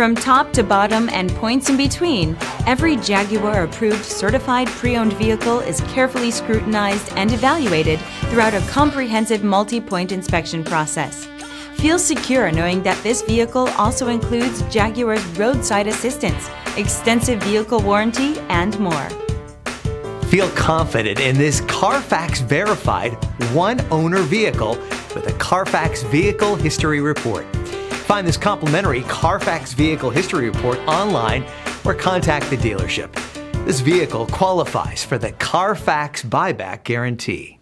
From top to bottom and points in between, every Jaguar approved certified pre-owned vehicle is carefully scrutinized and evaluated throughout a comprehensive multi-point inspection process. Feel secure knowing that this vehicle also includes Jaguar's roadside assistance, extensive vehicle warranty, and more. Feel confident in this Carfax verified one-owner vehicle with a Carfax Vehicle History Report. Find this complimentary Carfax Vehicle History Report online or contact the dealership. This vehicle qualifies for the Carfax Buyback Guarantee.